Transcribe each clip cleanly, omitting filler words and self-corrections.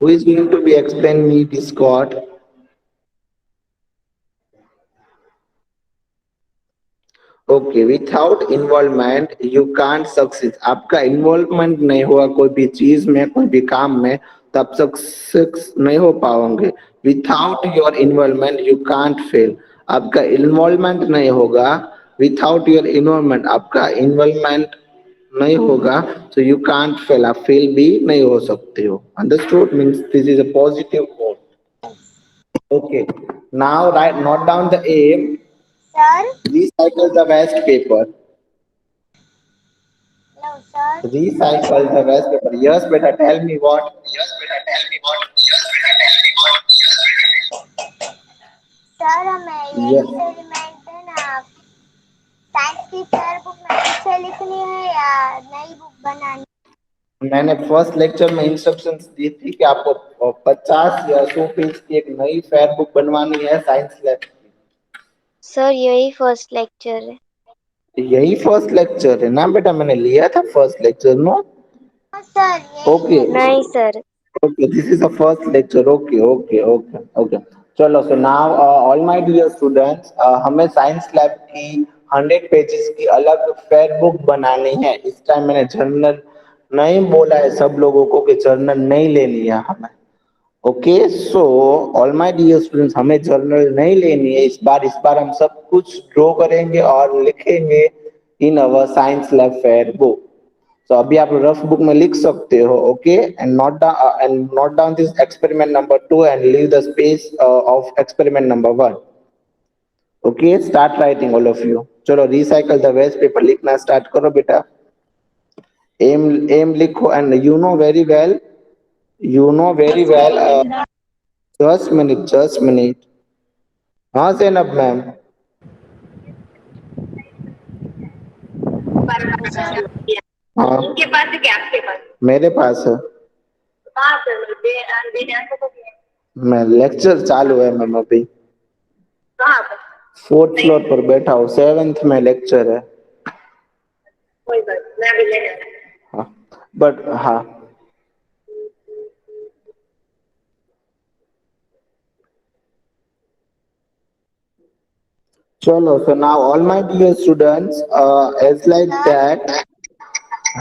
Who is going to be explain me Discord? Okay without involvement you can't succeed आपका involvement नहीं होगा कोई भी चीज में कोई भी काम में तो आप सक्सेस नहीं हो पाओगे without your involvement you can't fail आपका इन्वॉल्वमेंट नहीं होगा विथाउट योर इन्वॉल्वमेंट आपका इन्वॉल्वमेंट नहीं होगा तो यू कांट फेल आप फेल भी नहीं हो सकते हो understood means this is a positive quote okay now right note down the M Sir? recycle the waste paper. No, sir. Recycle the waste paper. Yes, beta, tell me what? Sir हमें ये Yes. Experiment है ना science की sir book में फिर से लिखनी है या नई बुक बनानी? मैंने फर्स्ट लेक्चर में इंस्ट्रक्शंस दी थी कि आपको 50 या 100 पेज की एक नई फेयर बुक बनवानी है साइंस लैब की। सर यही फर्स्ट लेक्चर है। यही फर्स्ट लेक्चर है ना बेटा मैंने लिया था फर्स्ट लेक्चर नो हाँ सर यही ओके है। नहीं sir. okay this is the first lecture okay चलो so now all my dear students हमें साइंस लैब की 100 पेजेस की अलग फेयर बुक बनानी है इस टाइम मैंने जर्नल नहीं बोला है सब लोगों को कि जर्नल नहीं लेनी है हमें okay so all my dear students हमें जर्नल नहीं लेनी है इस बार हम सब कुछ ड्रॉ करेंगे और लिखेंगे इन अवर साइंस लैब फेयर बुक तो अभी आप रफ बुक में लिख सकते हो okay and note down this experiment number 2 and leave the space of experiment number 1 okay start writing all of you चलो रिसाइकल द वेस्ट पेपर लिखना स्टार्ट करो बेटा एम लिखो and you know very well just minute हाँ Zainab ma'am हाँ के पास है क्या आपके पास? मेरे पास है कहाँ पे वेदांत को मैं लेक्चर चालू है मैम अभी कहाँ पर? फोर्थ फ्लोर पर बैठा हूँ सेवेंथ में लेक्चर है कोई बात नहीं, मैं अभी लेने आता हूँ। हाँ बट हाँ चलो so now all my dear students as like sir that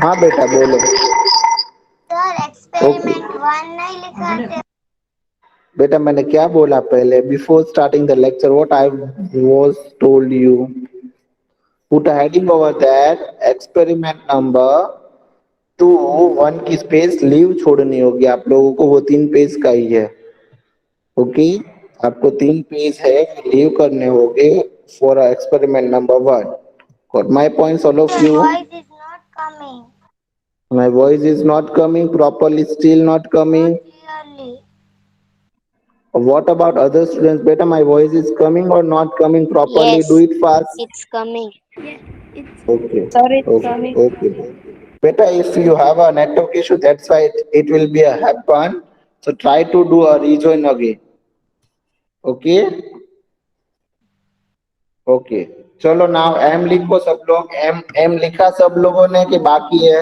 हाँ बेटा बोलो सर ओके एक्सपेरिमेंट 1 नहीं लिखाते? बेटा मैंने क्या बोला पहले before starting the lecture what I was told you put a heading over that experiment number 2 1 की स्पेस लीव छोड़नी होगी आप लोगों को वो 3 पेज का ही है ओके आपको 3 पेज है लीव करने होंगे for experiment number 1 got my points all of Your you voice is not coming. my voice is not coming properly still not Not coming clearly. what about other students beta my voice is coming or not coming properly do Yes, it fast it's coming. okay Sir, it's okay coming. okay beta if you have a network issue that's why it will be a happen so try to do a rejoin again okay okay चलो now M लिखो सब लोग M M लिखा सब लोगों ने कि बाकी है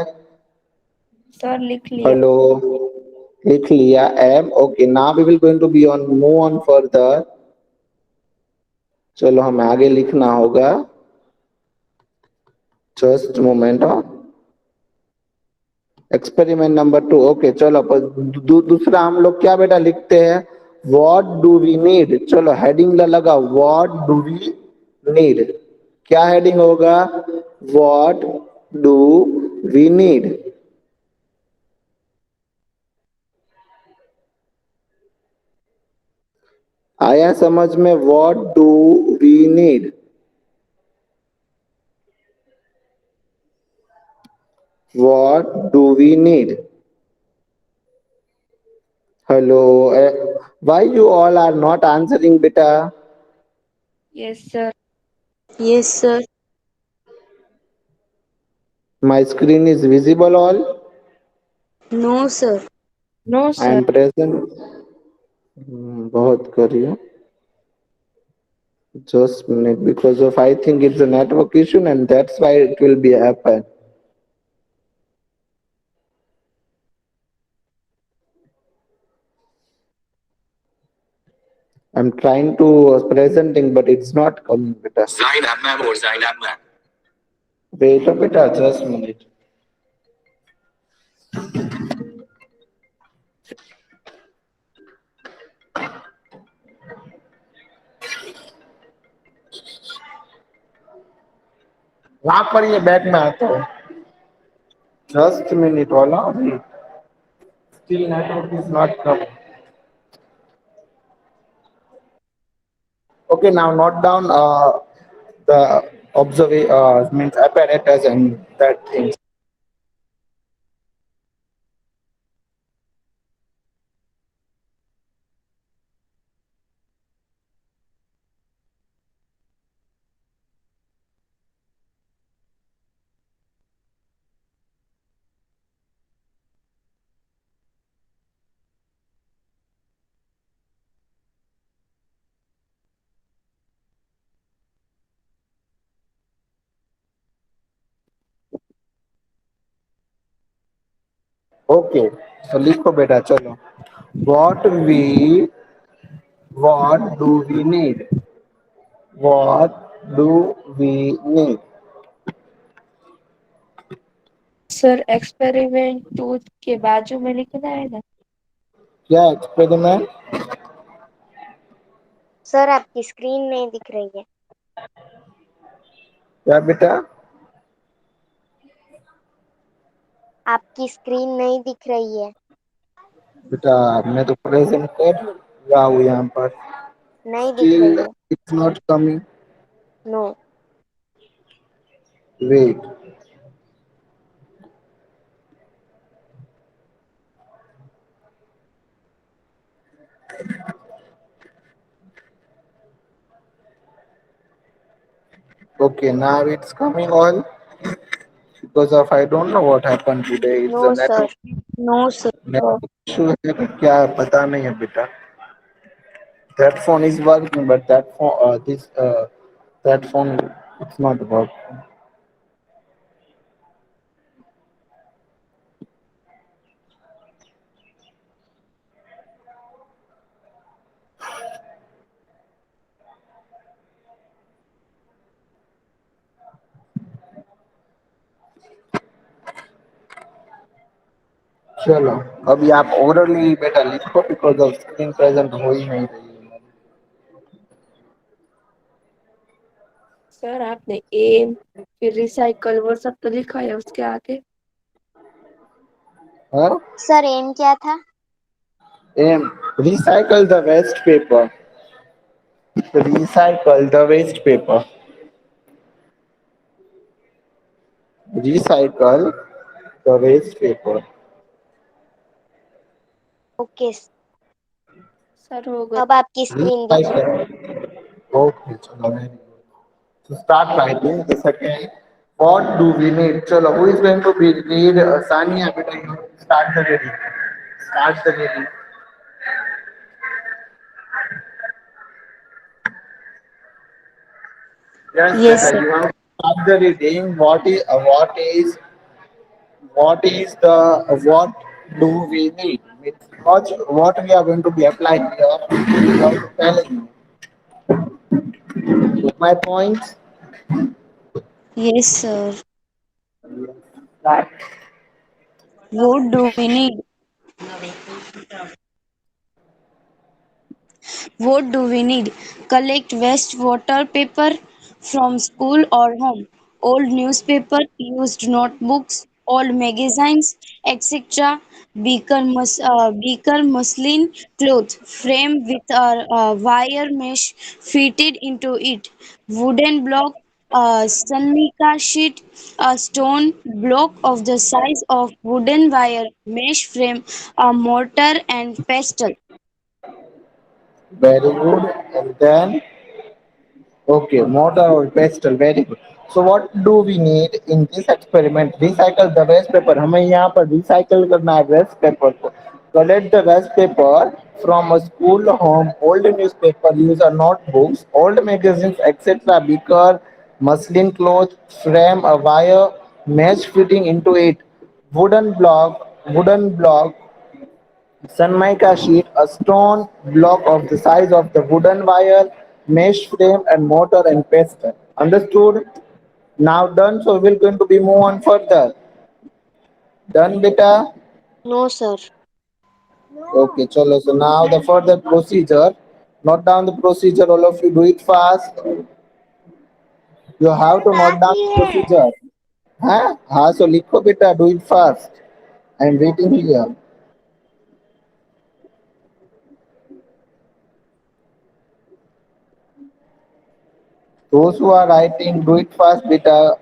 Sir, लिख लिया। हेलो लिख लिया M okay now we will going to be on move on further चलो हमें आगे लिखना होगा just moment experiment number 2 okay चलो पर दूसरा हम लोग क्या बेटा लिखते हैं व्हाट डू वी नीड चलो हेडिंग लगा व्हाट डू वी नीड क्या हेडिंग होगा व्हाट डू वी नीड आया समझ में what do we need what do we need hello why you all are not answering बेटा Yes, sir. Yes, sir. My screen is visible all No, sir. No, I sir. Am present बहुत करिए just minute because of I think it's a network issue and that's why it will be happen. I'm trying to presenting, but it's not coming, beta. Zainab ma'am or Zainab ma'am. Wait a beta, just a minute. वहां पर ये bag में आता है. Just a minute, Ola. Wait. Still network is not coming. Okay, now note down the observe means apparatus and that things. Okay, so लिखो बेटा चलो. What we what do we need? What do we need? Sir experiment two के बाजू में लिखना है ना. क्या एक्सपेरिमेंट? सर आपकी स्क्रीन नहीं दिख रही है. क्या बेटा? आपकी स्क्रीन नहीं दिख रही है. बेटा मैं तो प्रेजेंट कर रहा हूँ यहाँ पर. नहीं दिख Still रही है. it's not coming. No. Wait. Okay, now it's coming all because of I don't know what happened today. It's no a sir. network no sir. issue है कि क्या है पता नहीं है बेटा. That phone is working, but that phone that phone it's not working. चलो अभी आप ओरली बेटा लिखो बिकॉज ऑफ स्क्रीन प्रेजेंट हो ही नहीं रही है. सर आपने एम फिर रिसाइकल वो सब तो लिखा है उसके आगे. हाँ? सर एम क्या था? Aim recycle the waste paper. Recycle the waste paper. Recycle the waste paper. Okay. Sir हो गया. अब आपकी स्क्रीन दिख रही है. Recycle. Okay, चलो very good. So start writing the second. What do we need? Chalo, who is going to be read? Sania, beta, you start the reading. Start the reading. Yes, yes beta, sir. you have to start the reading. What is the what do we need? Means what we are going to be applying here. You have to tell me. With my points. Yes sir. Right. What do we need? What do we need? Collect wastewater paper from school or home, old newspaper, used notebooks, old magazines, etc. Beaker muslin cloth frame with a wire mesh fitted into it, wooden block, a Sanika sheet, a stone block of the size of wooden wire mesh frame, a mortar and pestle. Very good. And then okay, mortar or pestle, very good. So what do we need in this experiment? Recycle the waste paper. हमें यहाँ पर recycle करना है waste paper को. Collect the waste paper from a school, home, old newspaper, user notebooks, old magazines, etc. Beaker, muslin cloth, frame, a wire, mesh fitting into it, wooden block, Sunmica sheet, a stone block of the size of the wooden wire, mesh frame and mortar and pestle. Understood? Now done, so we're going to be move on further. Done, beta? No, sir. Okay, No. chalo. So now the further procedure. Note down the procedure, all of you do it fast. You have sir to note down बाकी the है. procedure. Huh? हाँ, so लिखो बेटा, do it fast. I'm waiting here. Those who are writing, do it fast, beta.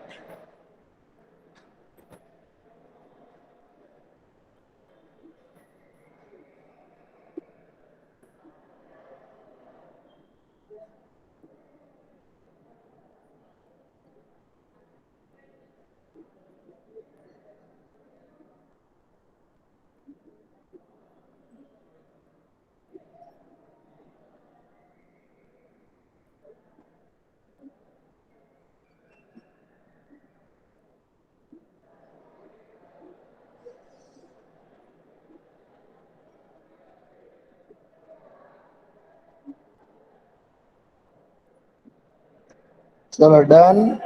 Chalo, done.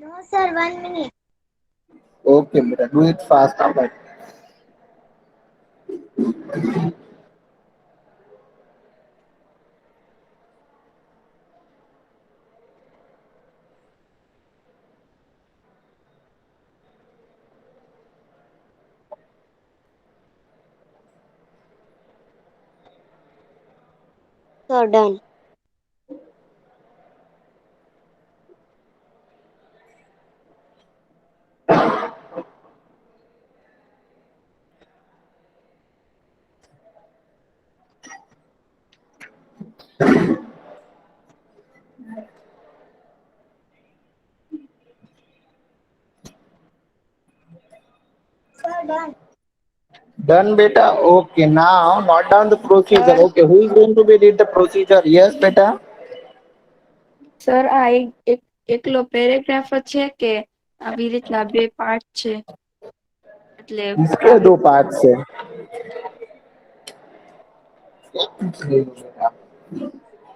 No sir, 1 minute. Okay, beta, do it fast. Alright. Sir, done. Sir done. Done, beta. Okay, now note down the procedure. Sir Okay, who is going to be read the procedure? Yes, beta. Sir આ એક એકલો paragraph જ છે કે આવી રીતના બે part છે એટલે इसके આવી दो पार्ट से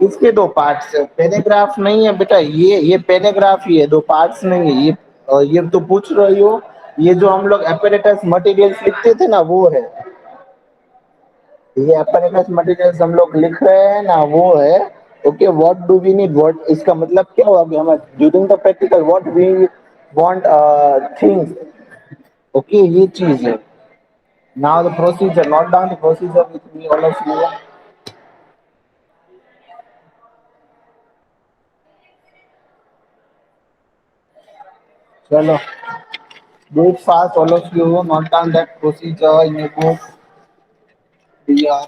इसके दो पार्ट्स है, पैराग्राफ नहीं है बेटा, ये पैराग्राफ ही है, दो पार्ट्स नहीं है ये तो पूछ रही हो। ये जो हम लोग एपरेटस मटेरियल्स लिखते थे ना, वो है। ये एपरेटस मटेरियल्स हम लोग लिख रहे हैं ना, वो है। Okay, what do we need, what इसका मतलब क्या हुआ कि हमें during the practical what we want things. Okay, ये चीज है। Now the procedure, note down the procedure with me all of you. चलो, do it fast, all of you. Note down that procedure in your book. Yeah.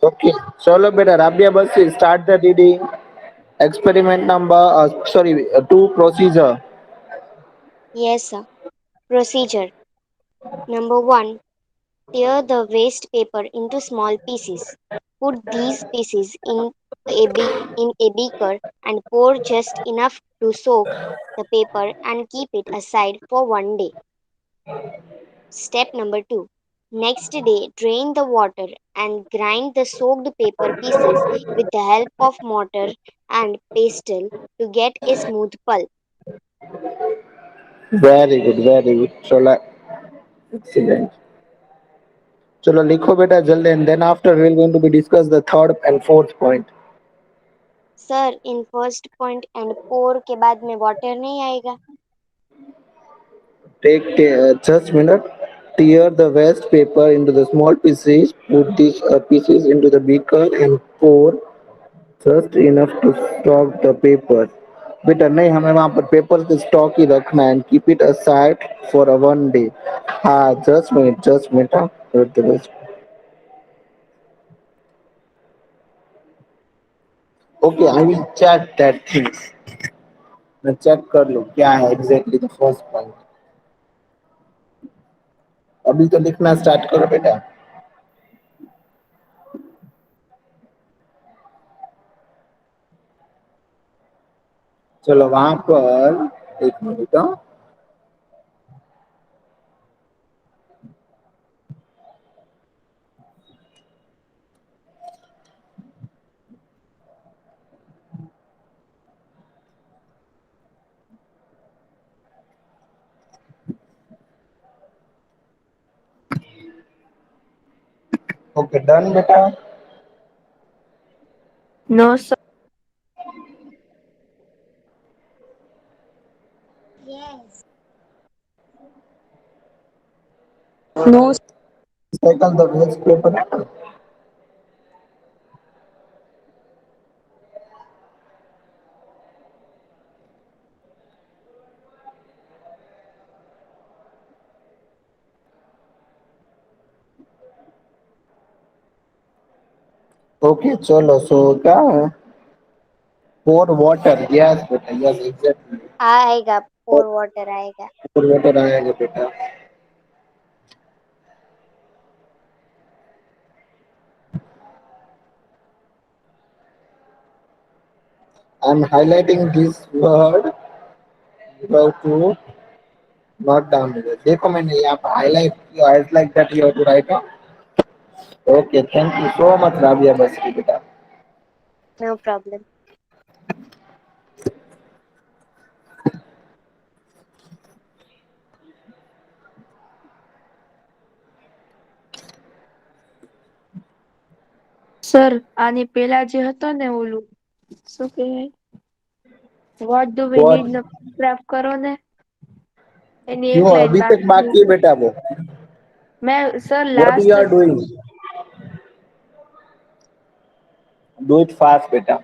Okay. Chalo, beta. Rabia Basi, start the reading. Experiment number, two procedure. Yes, sir. Procedure. Number 1. Tear the waste paper into small pieces. Put these pieces in a beaker and pour just enough to soak the paper and keep it aside for 1 day. Step number 2. Next day, drain the water and grind the soaked paper pieces with the help of mortar and pestle to get a smooth pulp. Very good, very good. Chalo, excellent. Chalo, likho beta jaldi, and then after we're going to be discuss the third and fourth point. Sir in first point and four के बाद में water नहीं आएगा. Take just minute. Tear the waste paper into the small pieces. Put these pieces into the beaker and pour just enough to stock the paper. बेटा नहीं, हमें वहां पर पेपर के स्टॉक ही रखना है, keep it aside for a 1 day. हाँ, just minute, हाँ, कर दे बस. Okay, I will chat that things. मैं चेक कर लूँ क्या है एग्जैक्टली द फर्स्ट पॉइंट। अभी तो लिखना स्टार्ट करो बेटा। चलो वहां पर एक मिनट। ओके डन बेटा। No sir. Yes. No cycle the waste paper है ना। ओके चलो सो क्या है पोर वाटर यस बेटा यस एग्जैक्टली। आएगा, पोर वाटर आएगा। पोर वाटर आएगा बेटा। I am highlighting this word to note down. देखो मैंने यहाँ पर हाईलाइट किया it's like that you have to write. Okay thank you so much Rabia Basri बेटा। No problem. સર આની પેલા જે હતો ને ઓલું શું કહેવાય what do we What? Need નો પેરેગ્રાફ કરો ને એની એક क्यों લાઈન अभी तक બાકી बाकी है बेटा वो। मैं sir What you last are doing? Do it fast बेटा।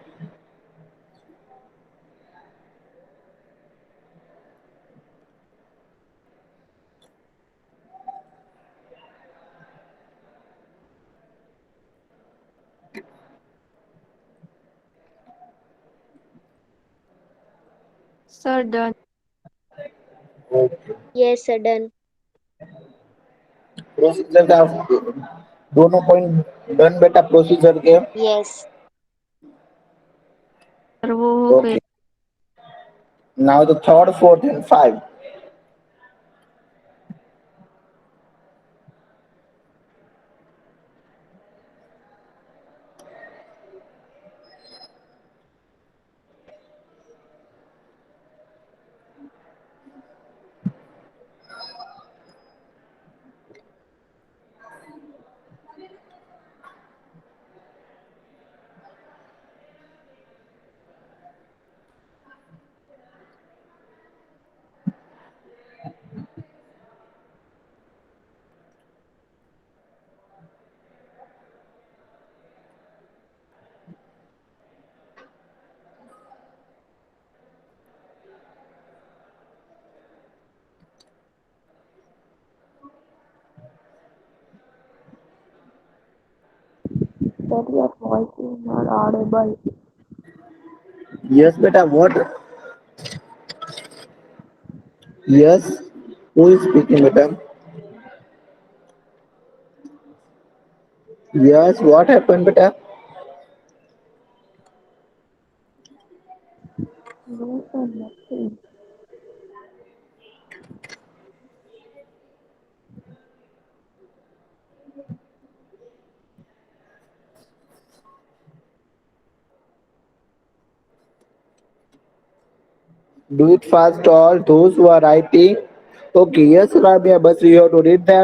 Sir done okay yes done. Procedure का दोनों पॉइंट डन बेटा प्रोसीजर के। यस। सर वो हो गए okay now the third fourth and five. That your voice is not audible. Yes बेटा what. Yes who is speaking बेटा। यस व्हाट हैपेंड बेटा। No, sir, nothing. Do it fast all those who are writing। Okay yes Rabia but you have to read the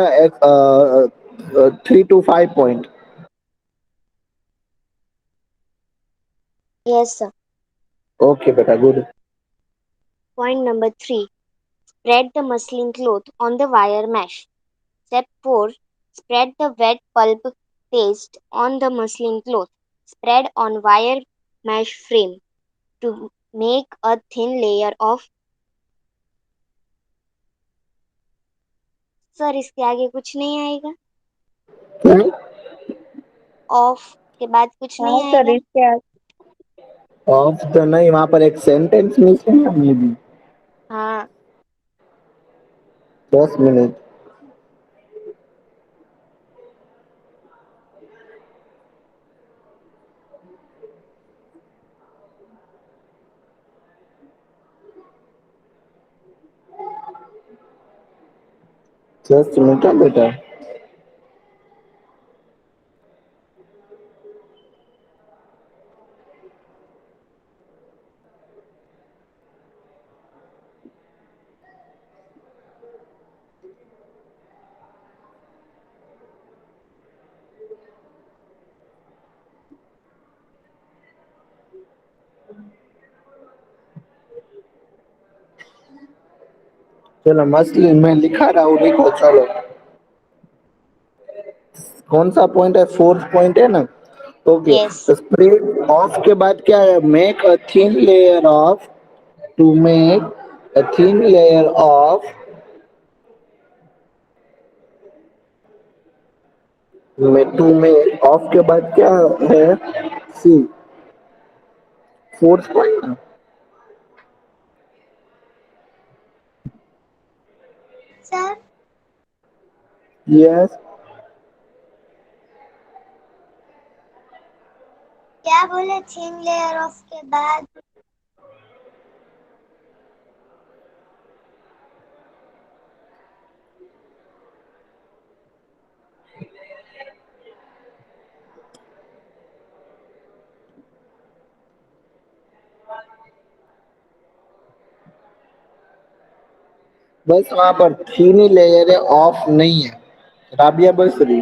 3 to 5 point। Yes sir. Okay बेटा good। Point number 3. Spread the muslin cloth on the wire mesh. Step 4. Spread the wet pulp paste on the muslin cloth. Spread on wire mesh frame to make a thin layer of। Sir इसके आगे कुछ नहीं आएगा? हम्म? Of के बाद कुछ हाँ नहीं सर आएगा? इसके ऑफ तो नहीं, वहां पर एक सेंटेंस मिसिंग है मे बी। हाँ 10 मिनट। जस्ट मिनट है बेटा। चलो मछली मैं लिखा रहा हूँ, लिखो चलो। कौन सा पॉइंट है? फोर्थ पॉइंट है ना। ओके। यस स्प्रेड ऑफ के बाद क्या है? Make a thin layer of, to make a thin layer of, to make of के बाद क्या है? See, fourth point. Sir yes. क्या बोले थिन लेयर ऑफ के बाद? बस वहां पर थिन लेयर है, ऑफ नहीं है। राबिया बस रही।